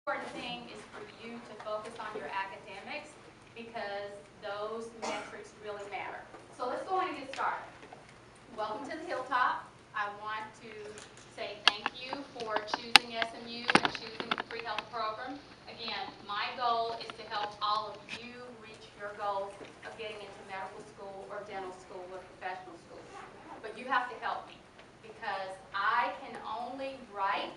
Important thing is for you to focus on your academics because those metrics really matter. So let's go ahead and get started. Welcome to the Hilltop. I want to say thank you for choosing SMU and choosing the free health program. Again, my goal is to help all of you reach your goals of getting into medical school or dental school or professional school. But you have to help me because I can only write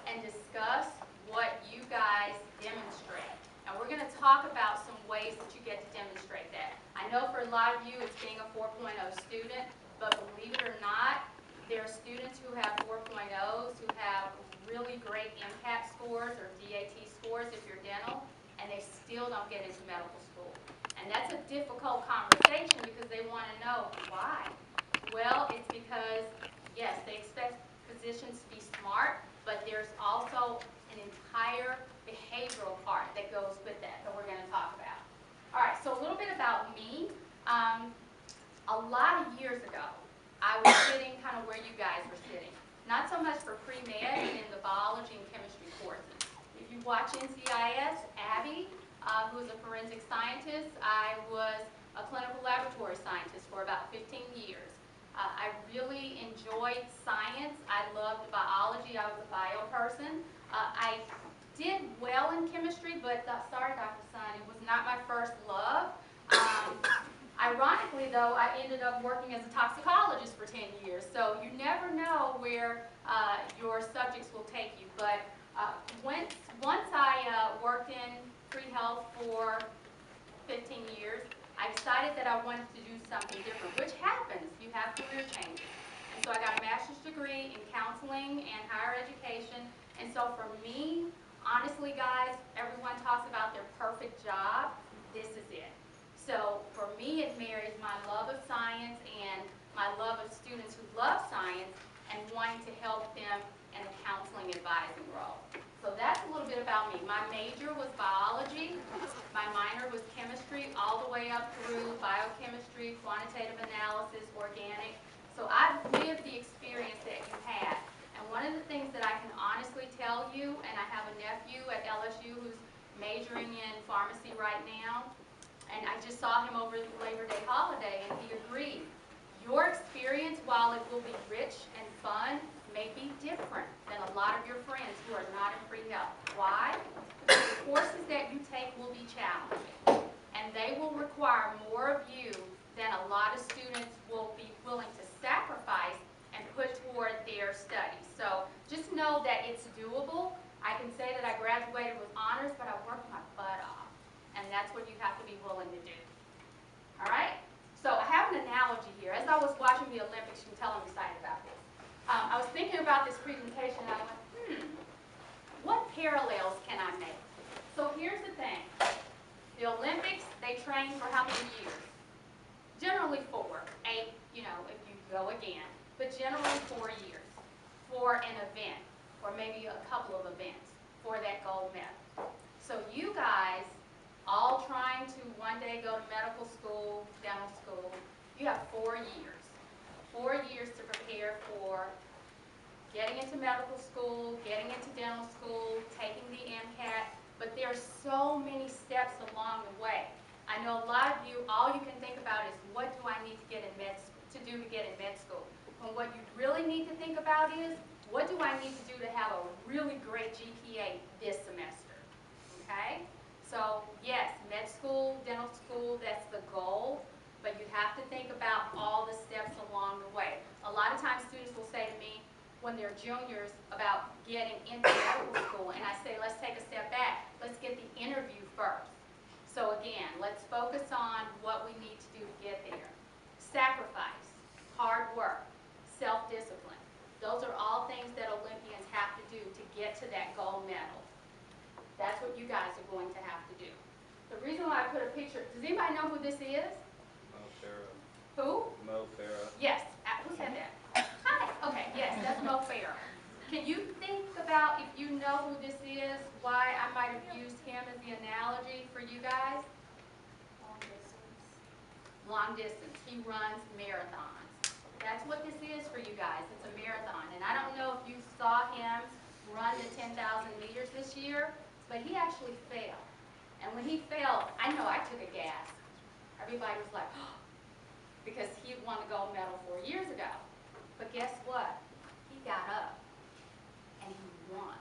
and discuss what you guys demonstrate. And we're going to talk about some ways that you get to demonstrate that. I know for a lot of you it's being a 4.0 student, but believe it or not, there are students who have 4.0s who have really great MCAT scores or DAT scores if you're dental, and they still don't get into medical school. And that's a difficult conversation because they want to know why. Well, it's because, yes, they expect physicians to be smart, but there's also an entire behavioral part that goes with that we're going to talk about. All right, so a little bit about me. A lot of years ago, I was sitting kind of where you guys were sitting. Not so much for pre-med and in the biology and chemistry courses. If you watch NCIS, Abby, who is a forensic scientist, I was a clinical laboratory scientist for about 15 years. I really enjoyed science. I loved biology. I was a bio person. I did well in chemistry, but sorry, Dr. Sun, it was not my first love. Ironically, though, I ended up working as a toxicologist for 10 years, so you never know where your subjects will take you. But once I worked in pre-health for 15 years, I decided that I wanted to do something different, which happens. You have career changes. And so I got a master's degree in counseling and higher education. And so for me, honestly, guys, everyone talks about their perfect job. This is it. So for me, it marries my love of science and my love of students who love science and wanting to help them in the counseling advising role. So that's a little bit about me. My major was biology. My minor was chemistry, all the way up through biochemistry, quantitative analysis, organic. So I've lived the experience that you had. And one of the things that I can honestly tell you, and I have a nephew at LSU who's majoring in pharmacy right now, and I just saw him over the Labor Day holiday, and he agreed. Your experience, while it will be rich and fun, may be different than a lot of your friends who are not in pre-health. Why? Because the courses that you take will be challenging, and they will require more of you than a lot of students will be willing to sacrifice and put toward their studies. So just know that it's doable. I can say that I graduated with honors, but I worked my butt off, and that's what you have to be willing to do. All right? So I have an analogy here. As I was watching the Olympics, you can tell I'm excited about this. I was thinking about this presentation, and I went, what parallels can I make? So here's the thing. The Olympics, they train for how many years? Generally 4. 8, if you go again. But generally 4 years for an event, or maybe a couple of events for that gold medal. So you guys, all trying to one day go to medical school, dental school, you have 4 years. 4 years to prepare for getting into medical school, getting into dental school, taking the MCAT, but there are so many steps along the way. I know a lot of you, all you can think about is what do I need to get in to do to get in med school? And what you really need to think about is what do I need to do to have a really great GPA this semester? Okay? So yes, med school, dental school, that's the goal, but you have to think about all the steps along the way. A lot of times students will say to me when they're juniors about getting into medical school, and I say, let's take a step back. Let's get the interview first. So again, let's focus on what we need to do to get there. Sacrifice, hard work, self-discipline. Those are all things that Olympians have to do to get to that gold medal. That's what you guys are going to have to do. The reason why I put a picture, does anybody know who this is? Mo Farah. Who? Mo Farah. Yes. Who said that? Hi. Okay, yes, that's Mo Farah. Can you think about, if you know who this is, why I might have used him as the analogy for you guys? Long distance. Long distance. He runs marathons. That's what this is for you guys. It's a marathon. And I don't know if you saw him run the 10,000 meters this year, but he actually fell. And when he fell, I know I took a gasp. Everybody was like, oh, because he won the gold medal 4 years ago. But guess what? He got up and he won.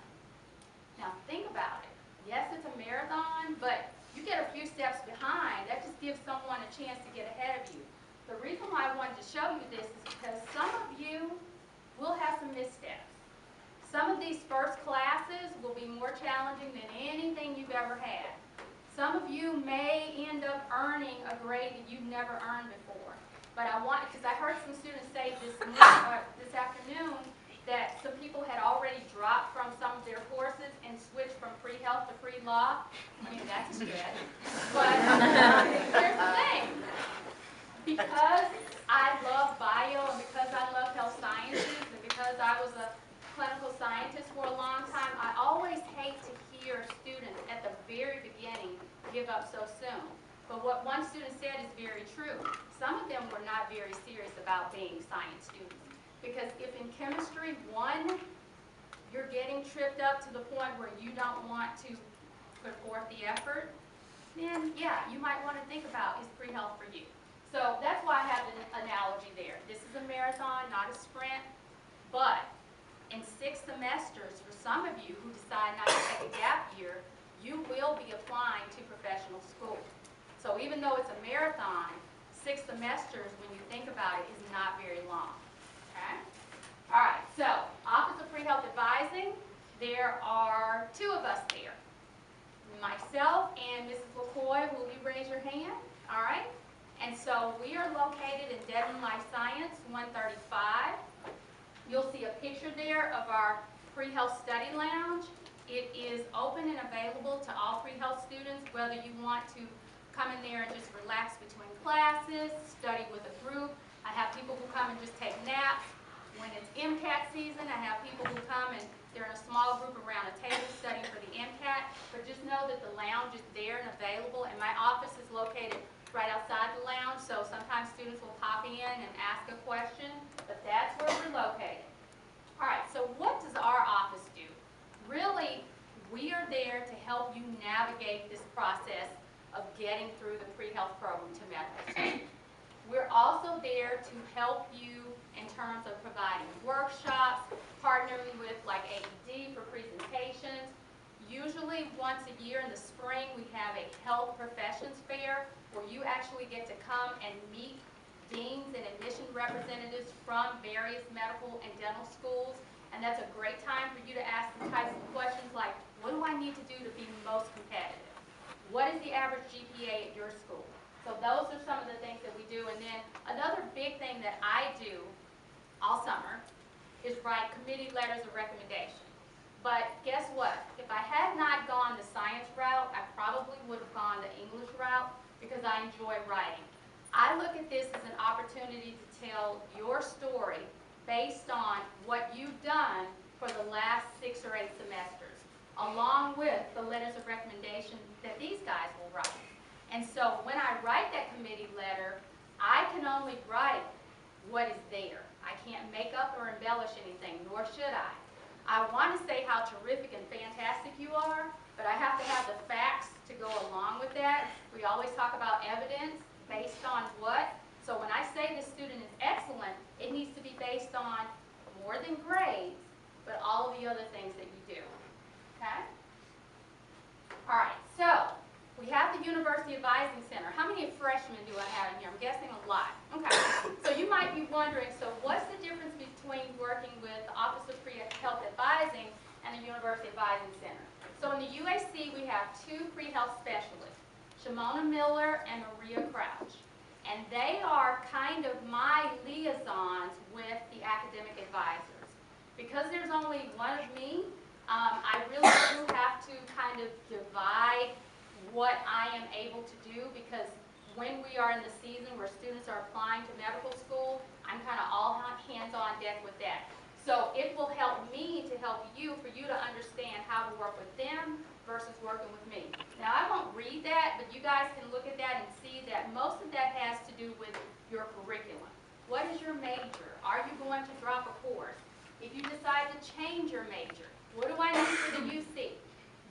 Now think about it. Yes, it's a marathon, but you get a few steps behind. That just gives someone a chance to get ahead of you. The reason why I wanted to show you this is because some of you will have some missteps. Some of these first classes will be more challenging than anything you've ever had. Some of you may end up earning a grade that you've never earned before. But I want, because I heard some students say this afternoon that some people had already dropped from some of their courses and switched from pre-health to pre-law. I mean, that's a stretch. But here's the thing. Because I love bio and because I love health sciences and because I was a clinical scientist for a long time, I always hate to hear students at the very beginning give up so soon. But what one student said is very true. Some of them were not very serious about being science students. Because if in chemistry 1, you're getting tripped up to the point where you don't want to put forth the effort, then yeah, you might want to think about, is pre-health for you? So that's why I have the analogy there. This is a marathon, not a sprint, but in 6 semesters, for some of you who decide not to take a gap year, you will be applying to professional school. So even though it's a marathon, 6 semesters, when you think about it, is not very long. Okay? All right, so Office of Pre-Health Advising, there are 2 of us there. Myself and Mrs. LaCoy, will you raise your hand? All right? And so we are located in Dedman Life Science, 135. You'll see a picture there of our pre-health study lounge. It is open and available to all pre-health students, whether you want to come in there and just relax between classes, study with a group. I have people who come and just take naps. When it's MCAT season, I have people who come and they're in a small group around a table studying for the MCAT. But just know that the lounge is there and available, and my office is located right outside the lounge, so sometimes students will pop in and ask a question, but that's where we're located. All right, so what does our office do? Really, we are there to help you navigate this process of getting through the pre-health program to medical school. We're also there to help you in terms of providing workshops, partnering with like AED for presentations. Usually once a year in the spring, we have a health professions fair where you actually get to come and meet deans and admission representatives from various medical and dental schools. And that's a great time for you to ask the types of questions like, what do I need to do to be most competitive? What is the average GPA at your school? So those are some of the things that we do. And then another big thing that I do all summer is write committee letters of recommendation. But guess what? If I had not gone the science route, I probably would have gone the English route because I enjoy writing. I look at this as an opportunity to tell your story based on what you've done for the last 6 or 8 semesters, along with the letters of recommendation that these guys will write. And so when I write that committee letter, I can only write what is there. I can't make up or embellish anything, nor should I. I want to say how terrific and fantastic you are, but I have to have the facts to go along with that. We always talk about evidence based on what. So when I say the student is excellent, it needs to be based on more than grades, but all of the other things that you do. Okay? All right, so we have the University Advising Center. How many freshmen do I have in here? I'm guessing a lot. Okay, so you might be wondering, so what's the difference between working with the Office of Pre-Health Advising and the University Advising Center? So in the UAC, we have 2 pre-health specialists, Shimona Miller and Maria Crouch. And they are kind of my liaisons with the academic advisors. Because there's only one of me, I really do have to kind of divide what I am able to do, because when we are in the season where students are applying to medical school, I'm kind of all hands on deck with that. So it will help me to help you, for you to understand how to work with them versus working with me. Now I won't read that, but you guys can look at that and see that most of that has to do with your curriculum. What is your major? Are you going to drop a course? If you decide to change your major, what do I need for the UC?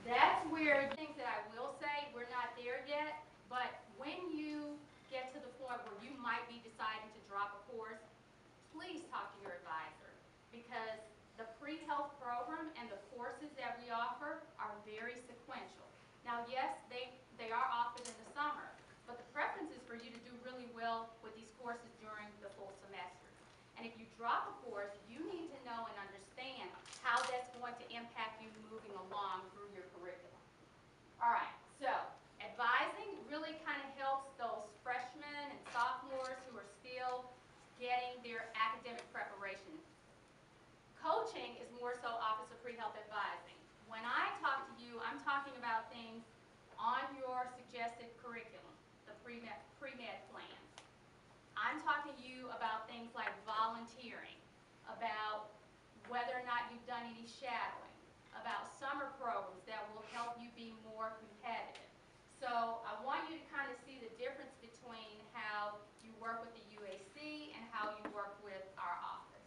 That's where things that I will say, we're not there yet, but when you get to the point where you might be deciding to drop a course, please talk to your advisor, because the pre-health program and the courses that we offer are very sequential. Now, yes, they are offered in the summer, but the preference is for you to do really well with these courses during the full semester. And if you drop a course, you need to know and understand how that's going to impact you moving along through your curriculum. All right, so advising really kind of helps those freshmen and sophomores who are still getting their academic preparation. Coaching is more so Office of Pre-Health Advising. When I talk to you, I'm talking about things on your suggested curriculum, the pre-med plan. I'm talking to you about things like volunteering, about whether or not you've done any shadowing, about summer programs that will help you be more competitive. So I want you to kind of see the difference between how you work with the UAC and how you work with our office.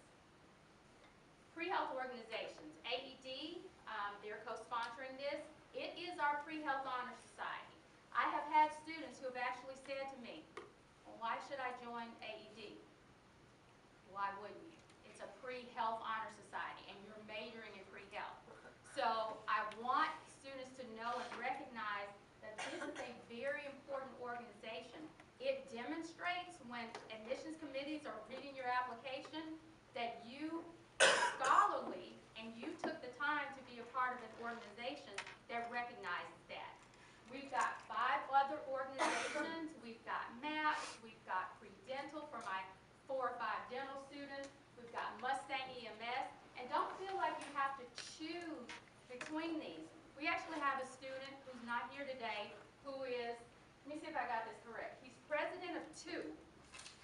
Pre-health organizations, AED, they're co-sponsoring this. It is our Pre-Health Honor Society. I have had students who have actually said to me, well, why should I join AED? Why wouldn't you? It's a pre-health honor society, and you're majoring in pre-health. So I want students to know and recognize that this is a very important organization. It demonstrates when admissions committees are reading your application that you are scholarly and you took the time to be a part of an organization that recognizes that. We've got 5 other organizations. We've got MAPS, we've got Pre-Dental for my 4 or 5 dental students, we've got Mustang EMS, and don't feel like you have to choose between these. We actually have a student who's not here today who is, let me see if I got this correct, he's president of 2,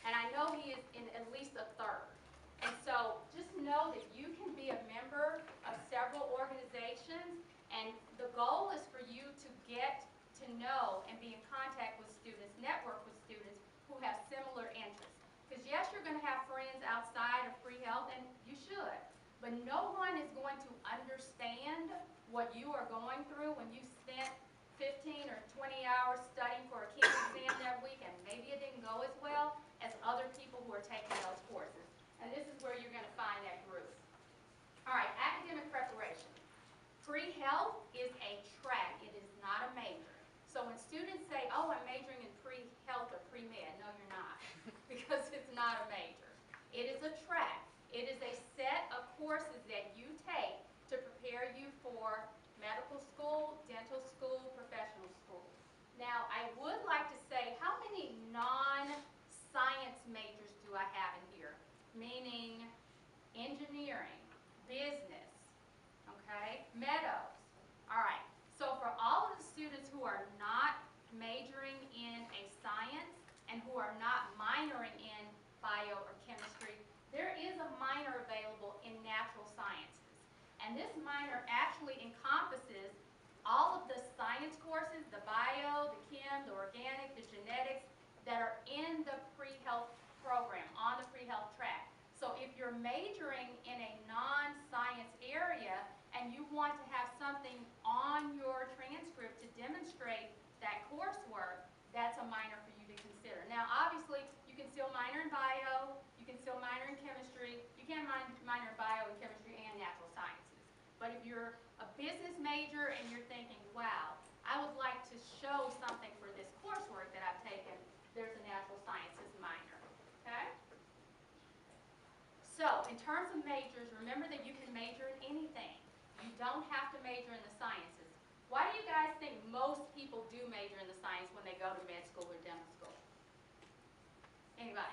and I know he is in at least a 3rd. And so just know that you can be a member of several organizations, and the goal is for you to get to know and be in contact with students, network with students who have similar interests. Because yes, you're going to have friends outside of pre-health, and you should, but no one is going to understand what you are going through when you spent 15 or 20 hours studying for a key exam that week, and maybe it didn't go as well as other people who are taking those courses. And this is where you're going to find that group. All right, academic preparation. Pre-health is a track. It is not a major. So when students say, oh, I'm majoring in pre-health or pre-med, no, you're not, because it's not a major. It is a track. It is a set of courses that you take to prepare you for medical school, dental school, professional school. Now, I would like to say, how many non-science majors do I have in here? Meaning engineering, business, okay, meadows. All right, so for all of the students who are not majoring in a science and who are not minoring in bio or chemistry, there is a minor available in natural sciences. And this minor actually encompasses all of the science courses, the bio, the chem, the organic, the genetics, that are in the pre-health program, on the pre-health track. So if you're majoring in a non-science area and you want to have something on your transcript to demonstrate that coursework, that's a minor for you to consider. Now, obviously, you can still minor in bio, you can still minor in chemistry, you can minor in bio and chemistry and natural sciences. But if you're a business major and you're thinking, wow, I would like to show something for this coursework that I've taken, there's a natural sciences minor, okay? So, in terms of majors, remember that you can major in anything. You don't have to major in the sciences. Why do you guys think most people do major in the science when they go to med school or dental school? Anybody?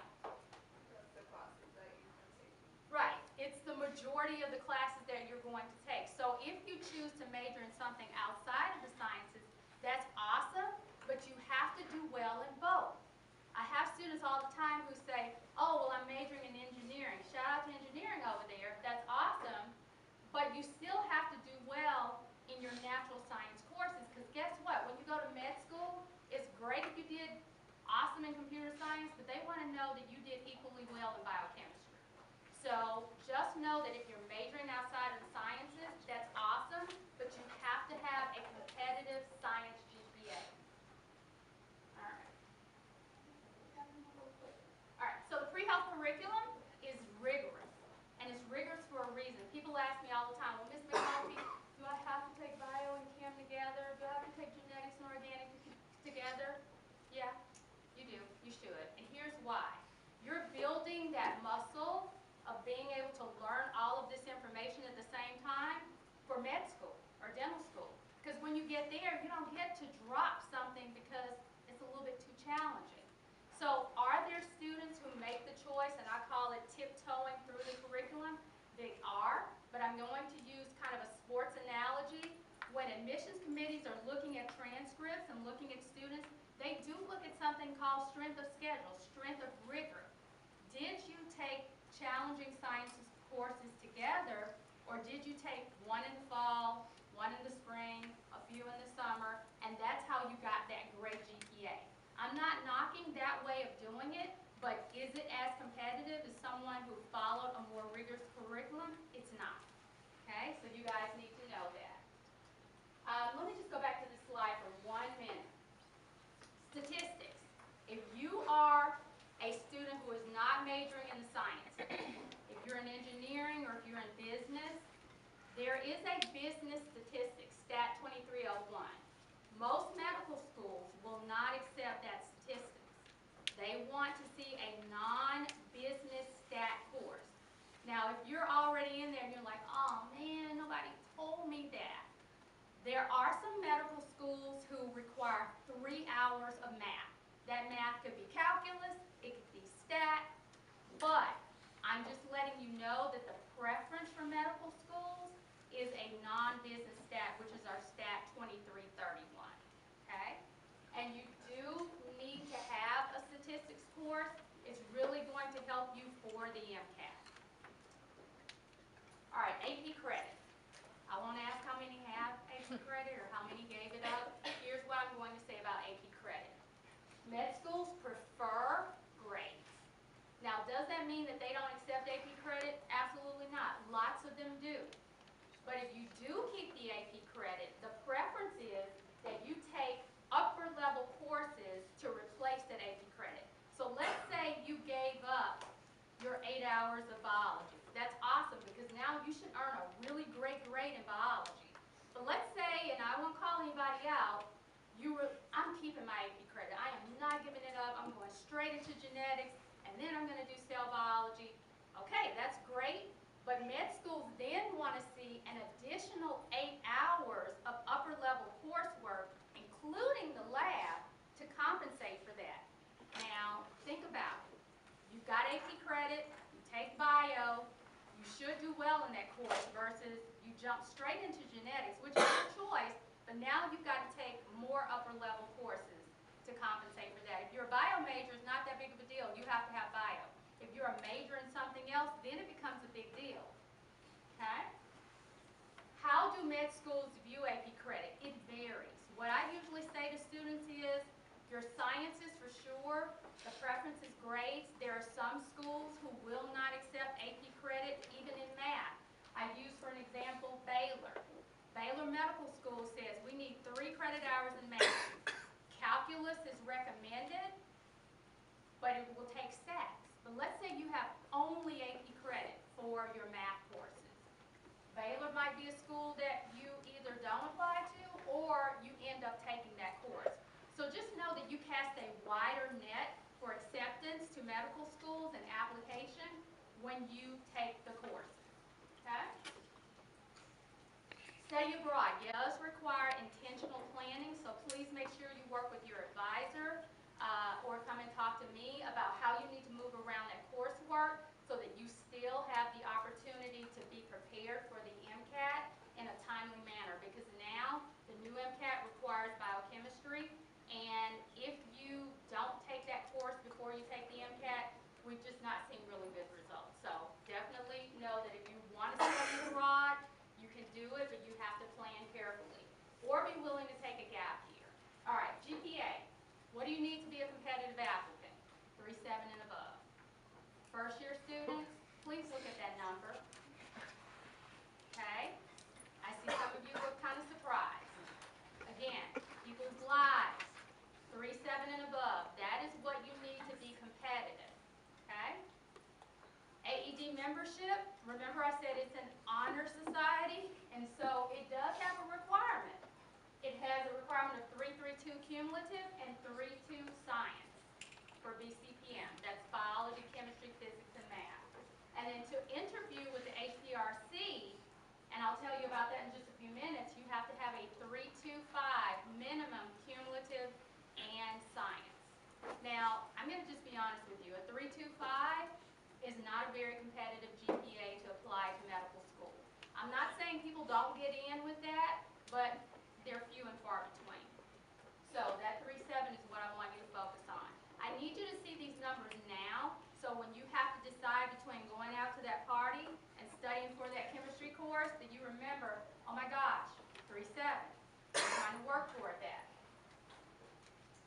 The classes that you can take. Right. It's the majority of the classes that you're going to take. So if you choose to major in something outside of the sciences, that's awesome, but you have to do well in both. I have students all the time who say, oh, well, I'm majoring in engineering. Shout out to engineering over there. That's awesome, but you still have to do well in your natural science courses, because guess what? When you go to med school, it's great if you did awesome in computer science, but they want to know that you did equally well in biochemistry. So just know that if you're majoring outside of the sciences, that's awesome, but you have to have a you get there, you don't get to drop something because it's a little bit too challenging. So are there students who make the choice, and I call it tiptoeing through the curriculum? They are, but I'm going to use kind of a sports analogy. When admissions committees are looking at transcripts and looking at students, they do look at something called strength of schedule, strength of rigor. Did you take challenging sciences courses together, or did you take one in the fall, one in the spring, a few in the summer, and that's how you got that great GPA? I'm not knocking that way of doing it, but is it as competitive as someone who followed a more rigorous curriculum? It's not. Okay, so you guys need to know that. Let me just go back to this slide for 1 minute. Statistics. If you are a student who is not majoring in the sciences, if you're in engineering or if you're in business, there is a business statistics, Stat 2301. Most medical schools will not accept that statistics. They want to see a non-business stat course. Now, if you're already in there and you're like, oh man, nobody told me that. There are some medical schools who require 3 hours of math. That math could be calculus, it could be stat, but I'm just letting you know that the preference for medical schools is a non-business stat, which is our Stat 2331, okay? And you do need to have a statistics course. It's really going to help you for the MCAT. All right, AP credit. I won't ask how many have AP credit or how many gave it up. Here's what I'm going to say about AP credit. Med schools prefer grades. Now, does that mean that they don't accept AP credit? Absolutely not. Lots of them do. But if you do keep the AP credit, the preference is that you take upper level courses to replace that AP credit. So let's say you gave up your 8 hours of biology. That's awesome because now you should earn a really great grade in biology. But let's say, and I won't call anybody out, I'm keeping my AP credit. I am not giving it up. I'm going straight into genetics, and then I'm going to do cell biology. Okay, that's great. But med schools then want to see an additional 8 hours of upper level coursework, including the lab, to compensate for that. Now, think about it. You've got AP credit, you take bio, you should do well in that course versus you jump straight into genetics, which is your choice, but now you've got to take more upper level courses to compensate for that. If you're a bio major, it's not that big of a deal. You have to have bio. If you're a major in something else, then it becomes a big deal. Okay? How do med schools view AP credit? It varies. What I usually say to students is, your sciences for sure, the preference is grades. There are some schools who will not accept AP credit, even in math. I use, for an example, Baylor. Baylor Medical School says we need 3 credit hours in math. Calculus is recommended, but it will take stats. But let's say you have only AP credit for your math courses. Baylor might be a school that you either don't apply to or you end up taking that course. So just know that you cast a wider net for acceptance to medical schools and application when you take the courses. Okay? Study abroad does require intentional planning, so please make sure you work with your advisor or come and talk to me about how you need to move around that coursework so that you still have the opportunity to be prepared for the MCAT in a timely manner, because now the new MCAT requires biochemistry, and if you don't take that course before you take the MCAT, we've just not seen really good results. So definitely know that if you want to study abroad, you can do it, but you have to plan carefully. Or be willing to take a gap year. All right, GPA. What do you need to be a competitive applicant? 3.7 and above. First year students, please look at that number. Okay? I see some of you look kind of surprised. Again, people's lives, 3.7 and above. That is what you need to be competitive. Okay? AED membership, remember I said it's an honor society, and so it does have a requirement. It has a requirement of 332 cumulative and 32 science for BCPM. That's biology, chemistry, physics, and math. And then to interview with the ACRC, and I'll tell you about that in just a few minutes, you have to have a 325 be honest with you. A 3.25 is not a very competitive GPA to apply to medical school. I'm not saying people don't get in with that, but they're few and far between. So that 3.7 is what I want you to focus on. I need you to see these numbers now, so when you have to decide between going out to that party and studying for that chemistry course, that you remember, oh my gosh, 3.7. I'm trying to work toward that.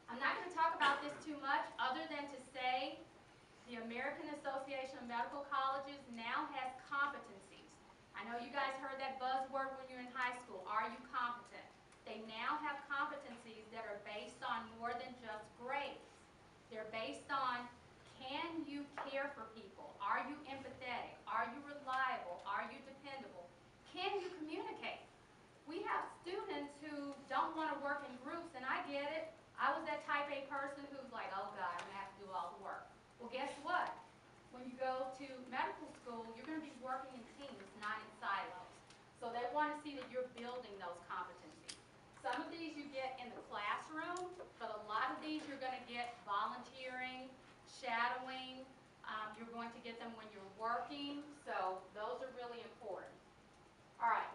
I'm not going to talk about this too much other than to say the American Association of Medical Colleges now has competencies. I know you guys heard that buzzword when you're in high school. Are you competent? They now have competencies that are based on more than just grades. They're based on, can you care for people? Are you empathetic? Are you reliable? Are you dependable? Can you communicate? We have students who don't want to work in groups, and I get it. I was that type A person who's like, oh God, I'm going to have to do all the work. Well, guess what? When you go to medical school, you're going to be working in teams, not in silos. So they want to see that you're building those competencies. Some of these you get in the classroom, but a lot of these you're going to get volunteering, shadowing. You're going to get them when you're working, so those are really important. All right,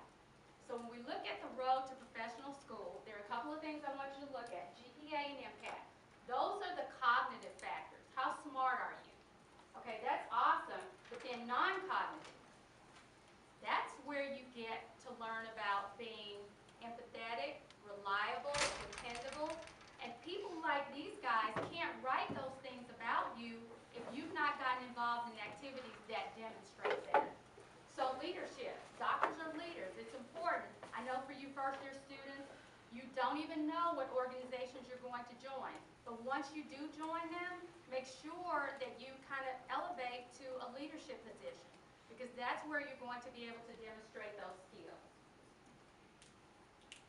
so when we look at the road to professional school, there are a couple of things I want you to look at, GPA and MCAT. Those are the cognitive factors. How smart are you? Okay, that's awesome, but then non-cognitive, that's where you get to learn about being empathetic, reliable, dependable, and people like these guys can't write those things about you if you've not gotten involved in activities that demonstrate that. So leadership, doctors are leaders, it's important. I know for you first-year students, you don't even know what organizations you're going to join. But once you do join them, make sure that you kind of elevate to a leadership position, because that's where you're going to be able to demonstrate those skills.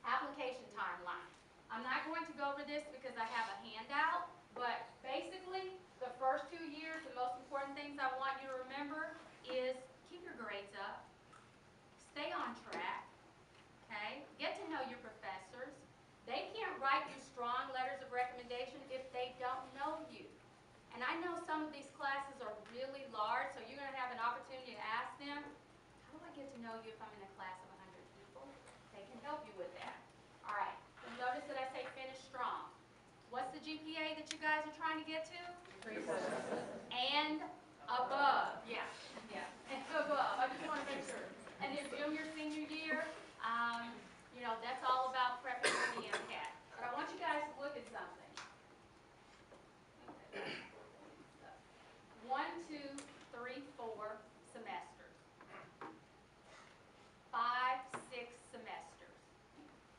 Application timeline. I'm not going to go over this because I have a handout, but basically the first 2 years, the most important things I want you to remember is keep your grades up, stay on track, okay? Get to know your professors. They can't write you strong letters of recommendation if they don't know you. And I know some of these classes are really large, so you're going to have an opportunity to ask them, how do I get to know you if I'm in a class of 100 people? They can help you with that. All right, you'll notice that I say finish strong. What's the GPA that you guys are trying to get to? 3.7. And above, yeah, and above. I just want to make sure. And then junior, senior year, you know, that's all about prepping for the MCAT. But I want you guys to look at something. 1, 2, 3, 4 semesters. 5, 6 semesters.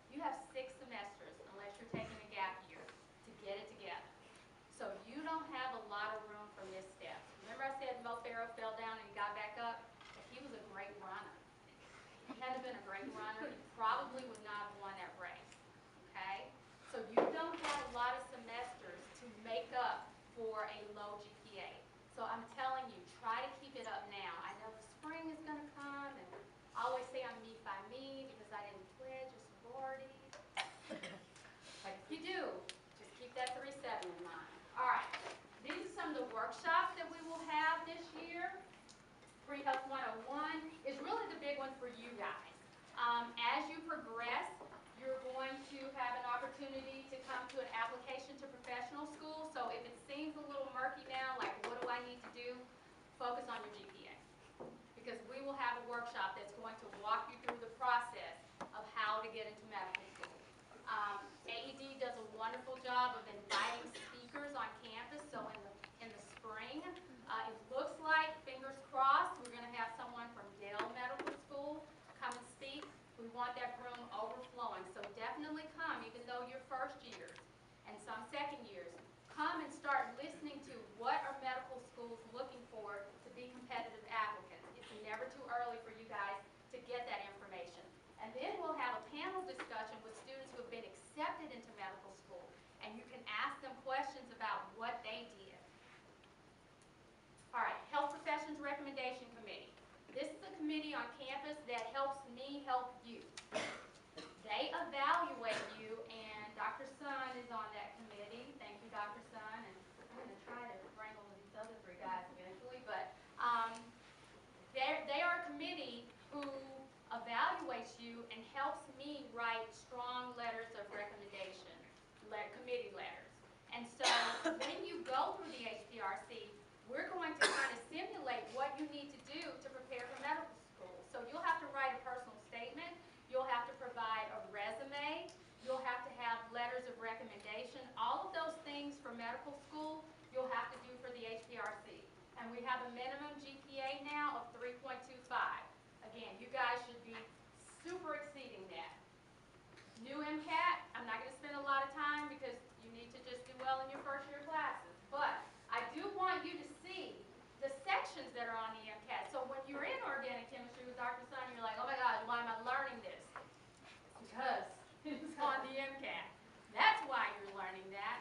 You have 6 semesters, unless you're taking a gap year, to get it together. So you don't have a lot of room for missteps. Remember I said Mo Farah fell down and he got back up? He was a great runner. If he hadn't been a great runner, he probably would not have won that race. Okay? So you don't have a lot of semesters to make up for a low GPA. So I'm telling you, try to keep it up now. I know the spring is going to come, and I always say I'm me by me because I didn't pledge a sorority. But if you do, just keep that 3.7 in mind. All right, these are some of the workshops that we will have this year. Pre-Health 101 is really the big one for you guys. As you progress, you're going to have an opportunity to come to an application to professional school. So if it seems a little murky now, like what do I need to do, focus on your GPA. Because we will have a workshop that's going to walk you through the process of how to get into medical school. AED does a wonderful job of inviting speakers on campus. So in the spring, it looks like, fingers crossed, we're going to have someone from Dell Medical School come and speak. We want that room overflowing. So definitely come, even though you're first years and some second years. Come and start listening to what are medical schools looking for to be competitive applicants. It's never too early for you guys to get that information. And then we'll have a panel discussion with students who have been accepted into medical school. And you can ask them questions about what they did. All right, Health Professions Recommendation Committee. This is a committee on campus that helps me help you. They evaluate you, and Dr. Sun is on that committee. Thank you, Dr. Sun. And I'm going to try to bring a evaluates you and helps me write strong letters of recommendation, committee letters. And so when you go through the HPRC, we're going to kind of simulate what you need to do to prepare for medical school. So you'll have to write a personal statement, you'll have to provide a resume, you'll have to have letters of recommendation. All of those things for medical school, you'll have to do for the HPRC. And we have a minimum GPA now of 3.25. Again, you guys should be super exceeding that. New MCAT, I'm not going to spend a lot of time because you need to just do well in your first year classes. But I do want you to see the sections that are on the MCAT. So when you're in organic chemistry with Dr. Sun, you're like, oh my gosh, why am I learning this? Because it's on the MCAT. That's why you're learning that,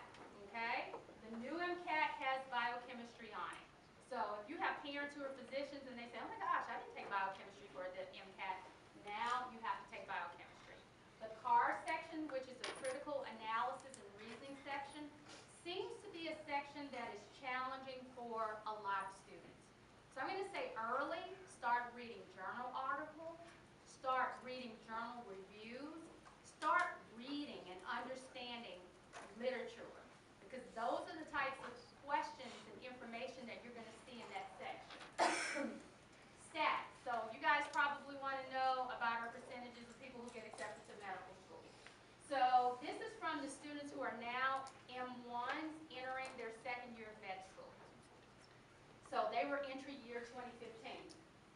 okay? The new MCAT has biochemistry on it. So if you have parents who are physicians and they say, oh my gosh, I didn't take biochemistry for the MCAT, now you have to take biochemistry. The CAR section, which is a critical analysis and reasoning section, seems to be a section that is challenging for a lot of students. So I'm going to say early, start reading journal articles, start reading journal reviews, start reading and understanding literature, because those are the types of questions and information that you're going to see in that section. Stats. So you guys probably want to know about our percentages of people who get accepted to medical school. So this is from the students who are now M1s entering their second year of med school. So they were entry year 2015.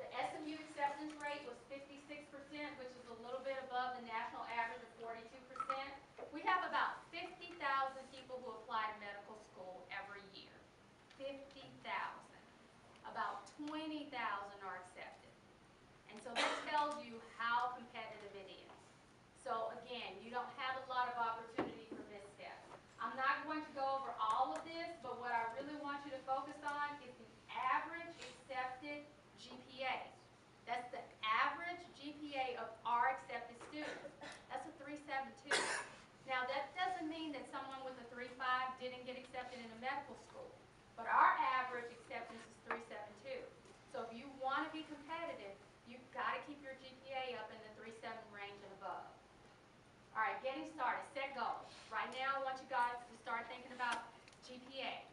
The SMU acceptance rate was 56%, which is a little bit above the national average of 42%. We have about 50,000 people who apply to medical school every year. 50,000. About 20,000 are accepted. And so that tells you how competitive it is. So again, you don't have a lot of opportunity for missteps. I'm not going to go over all of this, but what I really want you to focus on is the average accepted GPA. That's the average GPA of our accepted students. That's a 3.72. Now that doesn't mean that someone with a 3.5 didn't get accepted into medical school, but our average acceptance is 3.72. So if you want to be competitive, you've got to keep your GPA up in the 3.7 range and above. All right, getting started, set goals. Right now I want you guys to start thinking about GPAs,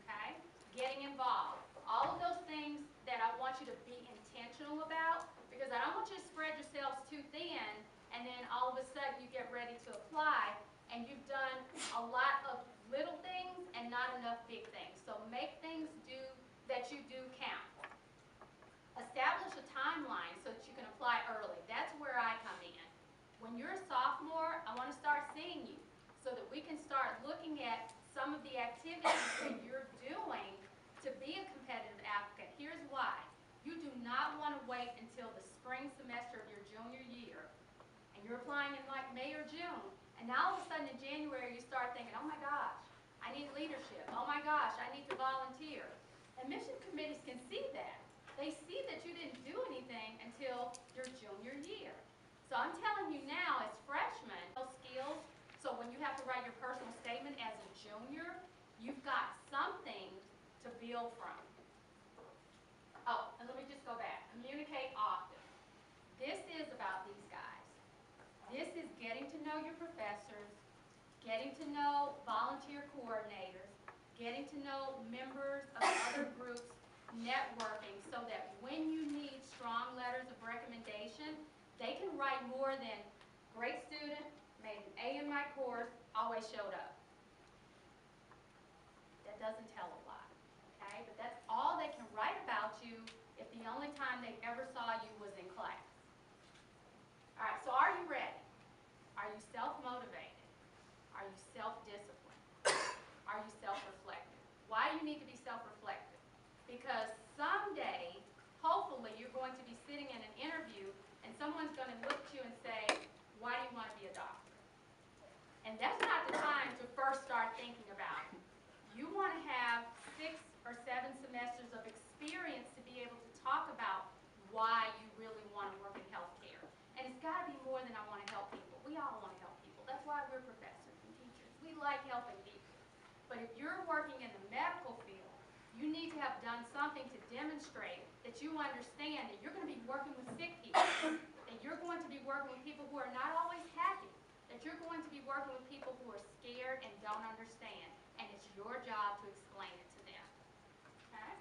okay? Getting involved. All of those things that I want you to be intentional about, because I don't want you to spread yourselves too thin and then all of a sudden you get ready to apply and you've done a lot of little things and not enough big things. So make things that you do count. Establish a timeline so that you can apply early. That's where I come in. When you're a sophomore, I want to start seeing you so that we can start looking at some of the activities that you're doing to be a competitive applicant. Here's why. You do not want to wait until the spring semester of your junior year and you're applying in like May or June, and now all of a sudden in January you start thinking, oh my gosh, I need leadership. Oh my gosh, I need to volunteer. Admission committees can see that. They see that you didn't do anything until your junior year. So I'm telling you now, as freshmen, those skills, so when you have to write your personal statement as a junior, you've got something to build from. Oh, and let me just go back. Communicate often. This is about these guys. This is getting to know your professors, getting to know volunteer coordinators, getting to know members of other groups, networking, so that when you need strong letters of recommendation, they can write more than great student, made an A in my course, always showed up. That doesn't tell a lot, okay? But that's all they can write about you if the only time they ever saw you was in class. All right, so are you ready? Are you self-motivated? Are you self-disciplined? Are you self-reflective? Why do you need to be self-reflective? Because someday, hopefully, you're going to be sitting in an interview and someone's going to look at you and say, why do you want to be a doctor? And that's not the time to first start thinking about it. You want to have 6 or 7 semesters of experience to be able to talk about why you really want to work in healthcare. And it's got to be more than I want to help people. We all want to help people. That's why we're professors and teachers. We like helping people. But if you're working in the medical field, you need to have done something to demonstrate that you understand that you're going to be working with sick people. that you're going to be working with people who are not always happy, that you're going to be working with people who are scared and don't understand, and it's your job to explain it to them. Okay?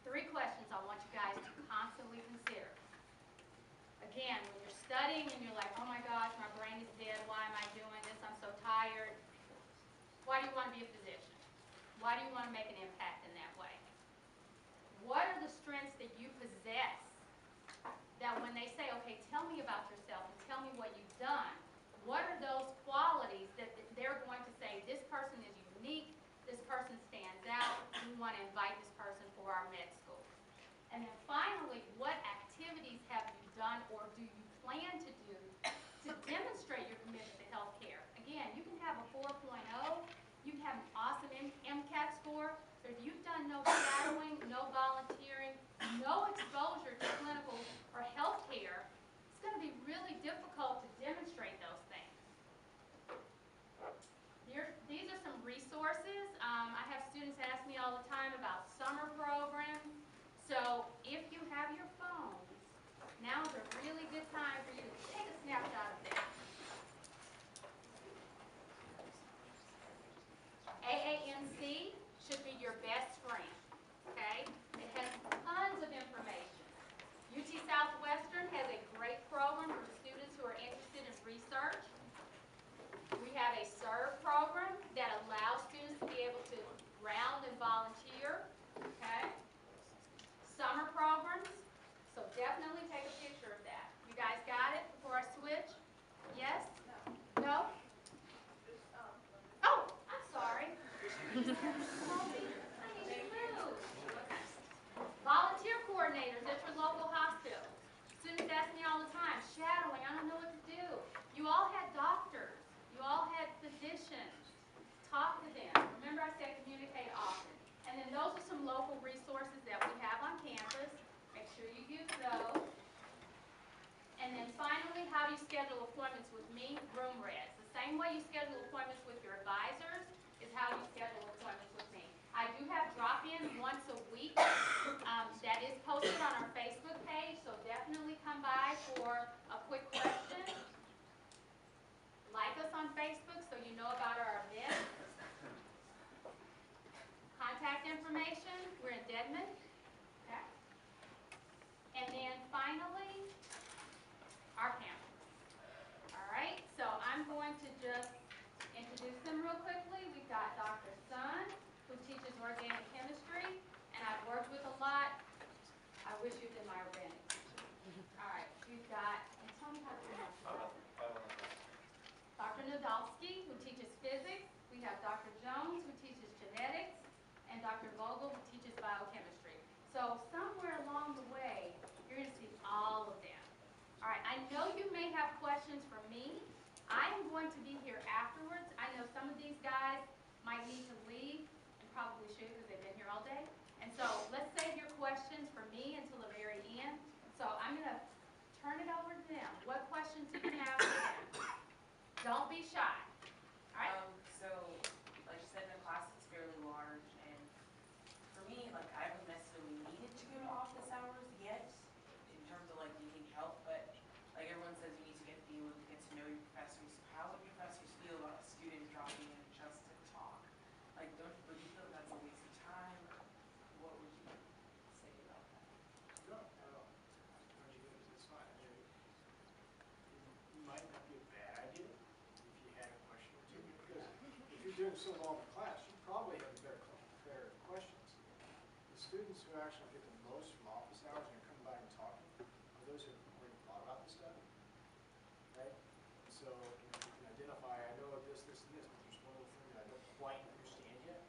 3 questions I want you guys to constantly consider. Again, when you're studying and you're like, oh my gosh, my brain is dead, why am I doing this, I'm so tired. Why do you want to be a physician? Why do you want to make an impact in that way? What are the strengths that you possess that when they say, okay, tell me about yourself and tell me what you've done, what are those qualities that they're going to say, this person is unique, this person stands out, we want to invite this person for our med school. And then finally, what activities have you done or do you plan to do to demonstrate your commitment to healthcare? Again, you can have a 4.0, you can have an awesome MCAT score, but if you've done no shadowing, no volunteering, no exposure to clinical or healthcare, it's going to be really difficult to demonstrate those things. These are some resources. I have students ask me all the time about summer programs. So if you have your phones, now's a really good time for you to take a snapshot of that. AANC should be your best friend, okay? It has tons of information. UT Southwestern has a great program for students who are interested in research. We have a SERVE program that allows students to be able to round and volunteer, okay? Summer programs, so definitely take a picture of that. You guys got it before I switch? Yes? No. No? Just, Oh, I'm sorry. I need to move. Volunteer coordinators at your local hospital. Students ask me all the time, shadowing, I don't know what to do. You all had doctors. You all had physicians. Talk to them. Remember I said communicate often. And then those are some local resources that we have on campus. Make sure you use those. And then finally, how do you schedule appointments with me? Room Reds. The same way you schedule appointments with your advisors is how you schedule appointments with me. I do have drop-in once a week. That is posted on our Facebook page, so definitely come by for a quick question. Like us on Facebook so you know about our events. Contact information, we're in Dedmon. Okay. And then finally, our campus. All right, so I'm going to just introduce them real quickly. We've got Dr. Sun, who teaches organic chemistry, and I've worked with a lot. I wish you'd been my organic teacher. All right, we've got, and tell me how to pronounce it. Dr. Nadolsky, who teaches physics. We have Dr. Jones, who teaches genetics, and Dr. Vogel, who teaches biochemistry. So somewhere along the way, you're going to see all of them. All right, I know you may have questions for me. I am going to be here afterwards. I know some of these guys might need to leave, and probably should because they've been here all day. And so let's save your questions for me until the very end. So I'm going to turn it over to them. What questions do you have for them? Don't be shy. All right? So, like you said, the class is fairly large, and for me, like, I haven't necessarily needed to go to office hours yet, in terms of, like, needing help, but, like, everyone says you need to get to know your professors. How would your professors feel about a student dropping in just to talk? Like, would you feel that's a waste of time, or what would you say about that? No, not at all. It's fine. I mean, it might not be a bad idea if you had a question or two, because if you're doing so well in the class, you probably have better questions. The students who actually get the most from office hours and are coming by and talking are those who have already thought about this stuff, right? So you can identify, I know of this, this, and this, but there's one little thing that I don't quite understand yet,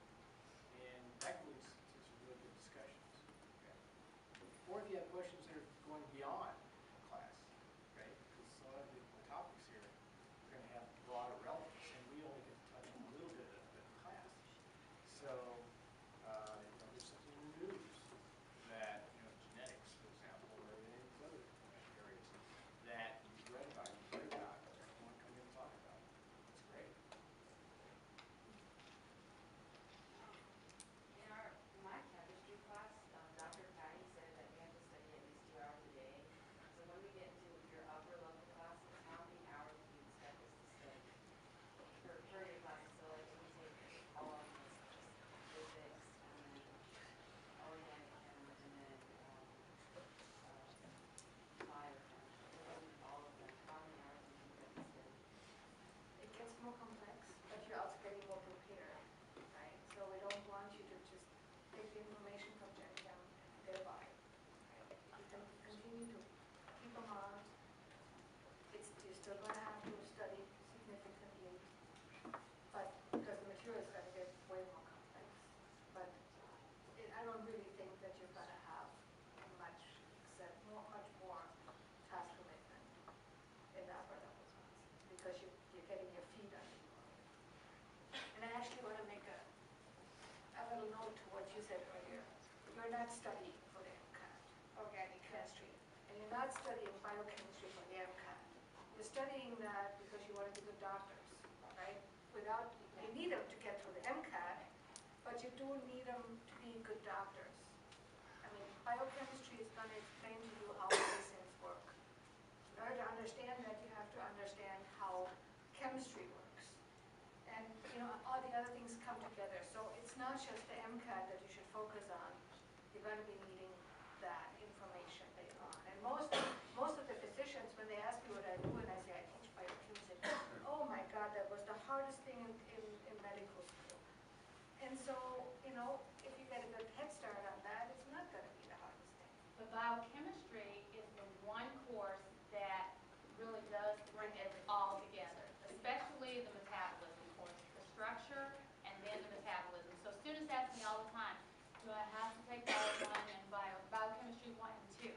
and that leads to some really good discussions. Okay? Or if you have questions that are going beyond class, right? Because some of the topics here are going to have broader relevance, and we only get to touch on a little bit of it in class. So, there's something in the news that, genetics, for example, or any of these other areas that you've read about, you want to come in and talk about. It's great. In my chemistry class, Dr. Patty said that we have to study at least 2 hours a day. So when we subtle note to what you said earlier. You're not studying for the MCAT, organic chemistry, and you're not studying biochemistry for the MCAT. You're studying that because you want to be good doctors, right? You need them to get through the MCAT, but you do need them to be good doctors. I mean, biochemistry is going to explain to you how medicines work. In order to understand that, you have to understand how chemistry works. And, all the other things come together. So it's not just the MCAT that you should focus on. You're going to be needing that information later on. And most of the physicians, when they ask me what I do, and I say I teach biochemistry, oh my God, that was the hardest thing in medical school. And so, if you get a good head start on that, it's not going to be the hardest thing. But biochemistry is the one course that really does bring it all together, especially the metabolism course, the structure and then the metabolism. So students ask me all the time, do I have to take Bio 1 and biochemistry 1 and 2?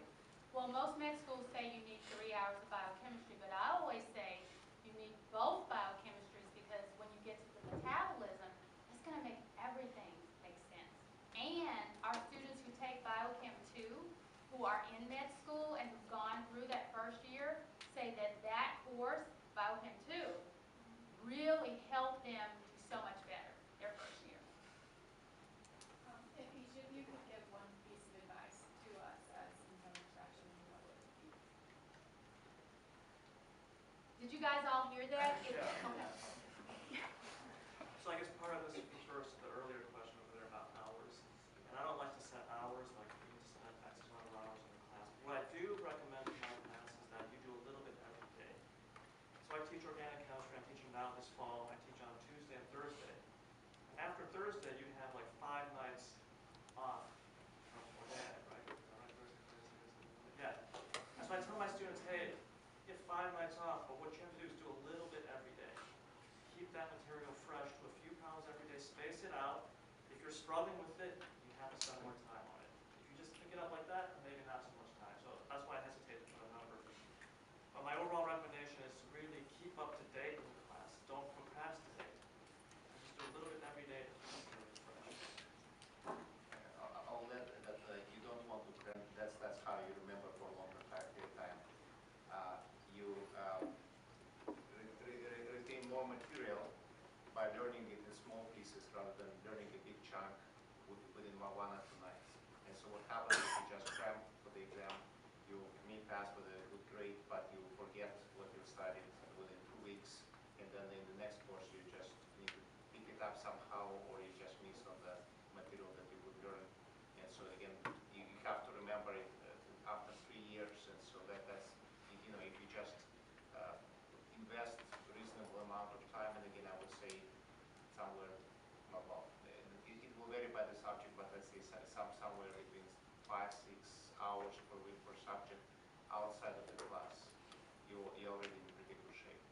Well, most med schools say you need 3 hours of biochemistry, but I always say you need both biochemistries because when you get to the metabolism, it's going to make everything make sense. And our students who take Biochem 2, who are in med school and who've gone through that first year, say that that course, Biochem 2, really helped them do so much better their first year. If each of you could give one piece of advice to us as income extraction, what would it be? Did you guys all hear that? Yeah. Okay. So I guess part of this refers to the earlier question over there about hours. And I don't like to set hours, like you need to spend X amount of hours in the class. What I do recommend in my class is that you do a little bit every day. So I teach organic chemistry, I'm teaching now this fall, I teach on Tuesday and Thursday. And after Thursday, you have like 5 nights off from organic, right? Yeah. And so I tell my students, hey, you get 5 nights off, but what you have to do is do a little bit every day. Keep that material fresh to a few pounds every day, space it out. If you're struggling with it, you have to spend more time on it. If you just pick it up like that, maybe not so much time. So that's why I hesitate to put a number. But my overall recommendation is to really keep up to date with the class. Don't procrastinate. Just do a little bit every day to keep it fresh. I'll add that you don't want to print. That's how you remember for a longer period of time. You retain more material by learning it in small pieces rather than learning a big chunk within 1 or 2 nights. And so what happens is you just cram for the exam. You may pass with a good grade, but you forget what you studied within 2 weeks, and then in the next course you just need to pick it up somehow, or you just miss on the material that you would learn. And so again, you have to remember it after 3 years, and so that's, if you just invest a reasonable amount of time, and again I would say somewhere, well, it will vary by the subject, but let's say somewhere between 5-6 hours per week per subject outside of the class, you're already in pretty good shape.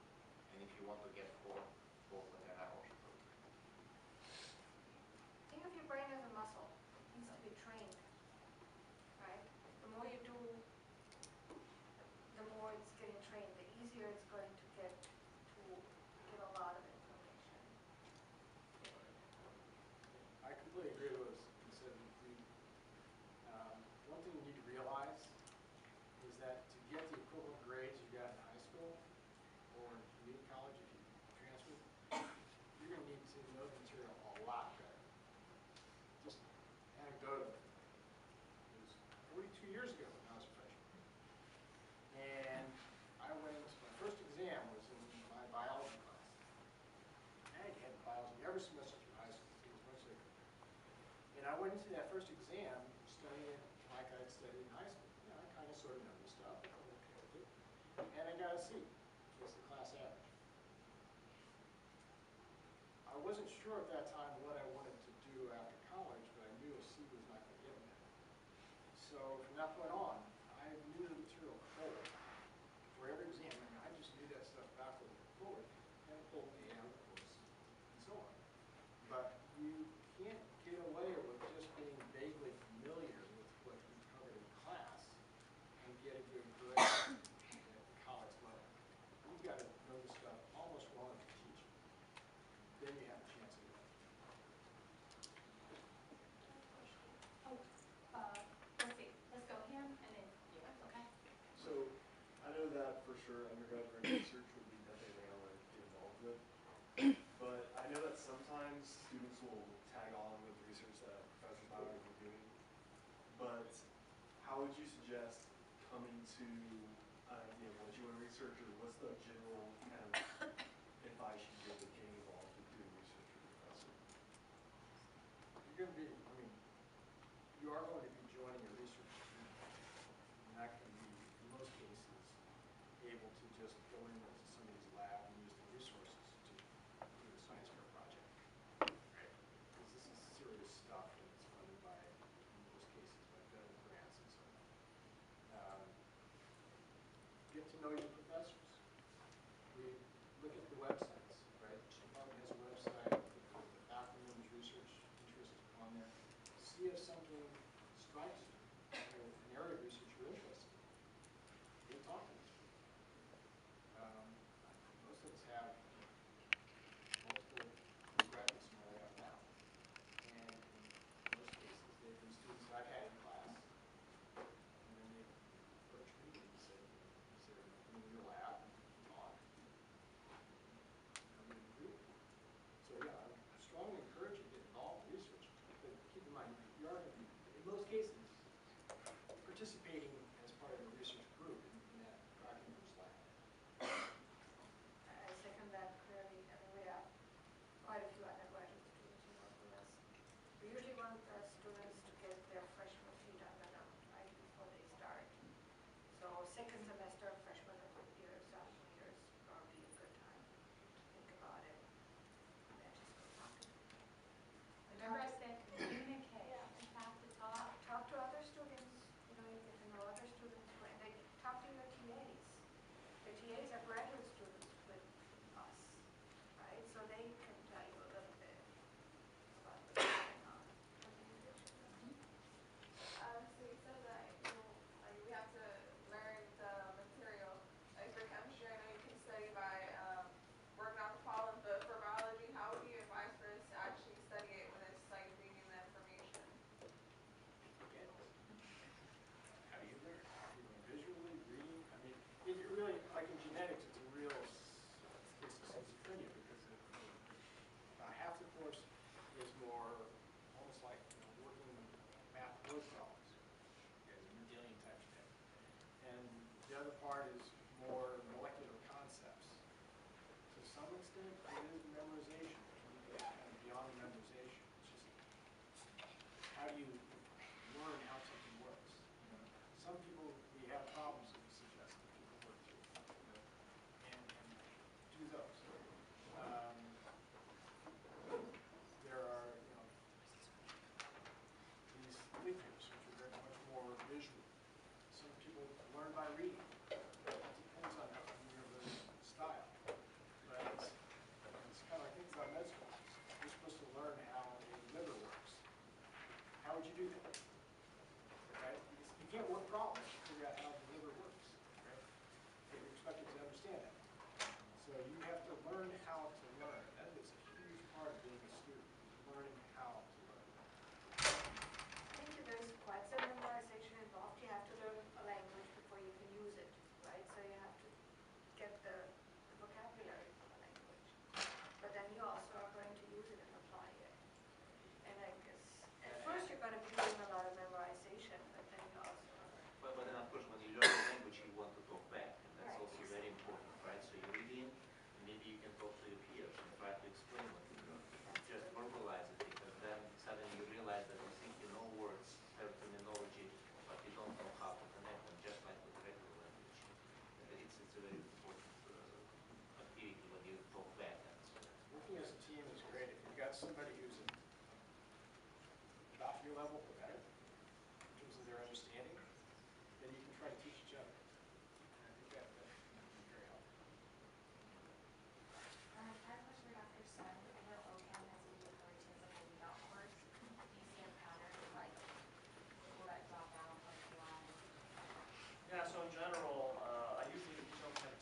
And if you want to get 4 to 10 hours per week. Think of your brain as a muscle. It needs to be trained, right? The more you do, the more it's getting trained, the easier it's going to get a lot of information. I completely agree with what you said. One thing you need to realize is that to get the equivalent grades you got in high school or in community college, if you transfer, you're going to need to know the material a lot better. Just anecdotally, it was 42 years ago when I was a freshman. And I went into my first exam was in my biology class. I had biology every semester through high school. It was much later. And I went into that first exam studying like I'd studied in high school. I kind of sort of know the stuff. I'm okay with it. And I got a C, just the class average. I wasn't sure at that time what I wanted to do after college, but I knew a C was not going to get me there. So from that point on, I knew the material cold. For every exam, I just knew that stuff backward and forward, and it pulled me out, of course, and so on. But you can't get away with just being vaguely familiar with what you covered in class and get a good grade at the college level. You've got to know the stuff almost well enough to teach it. Then you have a chance of it. sure undergraduate research would be something they want to get involved with. But I know that sometimes students will tag on with research that professors might already be doing. But how would you suggest coming to an idea of what you want to research, or what's the general kind of advice you give with getting involved with doing research as a professor? You're going to be, I mean, you are going to be joining a research team. You're not going to be, in most cases, able to just go into somebody's lab and use the resources to do a science fair project. Right? Because this is serious stuff and it's funded by, in most cases, by federal grants and so on. Get to know your professors. We look at the websites, right? Chicago has a website with the faculty's research interest on there. See if something strikes you, or an area of research you're interested in. Go talk to these people. Most of us have multiple graduates in where they are now. And in most cases, they've been students that I've had in class. And then they approach me and say, is there anything in your lab? And we can talk. And we agree. So yeah, I would strongly encourage you to get involved in research. But keep in mind, you are going to be, in most cases, participating as part of a research group in that practicum's lab. I second that clearly. I mean, we have quite a few undergraduate students who work with us. We usually want the students to get their freshman feet under them right before they start. So second semester, freshman year, sophomore year is probably a good time to think about it. And then just go talk to them. Remember I said communicate, Yeah. you have to talk. Talk to other students, you know, you get to know other students, and they talk to your TAs. The TAs are graduate students with us, right? So they can tell you a little bit about what's going on. So you said that, you know, like we have to learn the material. Like for chemistry, I know you can study by working out the problem, but for biology, how would you advise for us to actually study it when it's like reading the information? Again, how do you learn? You know, visually, reading. I mean, it really, like in genetics, it's a real case of schizophrenia because about half the course is more almost like, you know, working math word problems, okay, Mendelian type stuff. And the other part is more molecular concepts. To some extent, it is memorization. You get kind of beyond the memorization. It's just how do you learn how something works? You know, some people, we have problems that we suggest that people work through, you know, and do those. There are, you know, these figures which are very much more visual. Some people learn by reading. It depends on your style. But it's kind of like things about med school. You're supposed to learn how a liver works. How would you do that? Right? Because you can't work problems to figure out how the liver works. Right? You're expected to understand that. So you have to learn how to learn. That is a huge part of being a student, learning how to learn. I think there's quite some memorization involved. You have to learn a language before you can use it, right? So you have to get the vocabulary for the language. But then you also are going to use it and apply it. And I guess at first you're going to be doing a lot of memorization, but then you also are. But then of course when you learn the language you want to talk back, and that's Right. also very important, right? So you're reading, and maybe you can talk to your peers and try to explain what you learned. Just verbalize it, because then suddenly you realize that you think you know words, have terminology, but you don't know how to connect them, just like with regular language. It's a very important activity when you talk back. Working as a team is great. If you've got somebody who's about your level or better, in terms of their understanding, then you can try to teach each other. And I think that can be very helpful. I have a question for Dr. Sun. I know OCAM has moved towards like a lead-out course. Do you see a pattern of like people that drop out like one? Yeah, so in general, I usually don't have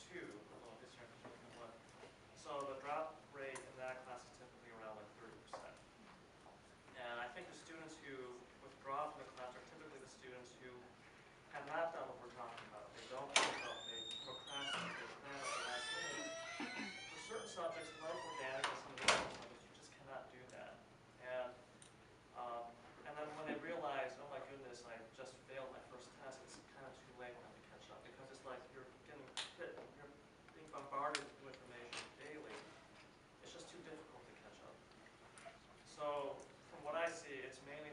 So from what I see, it's mainly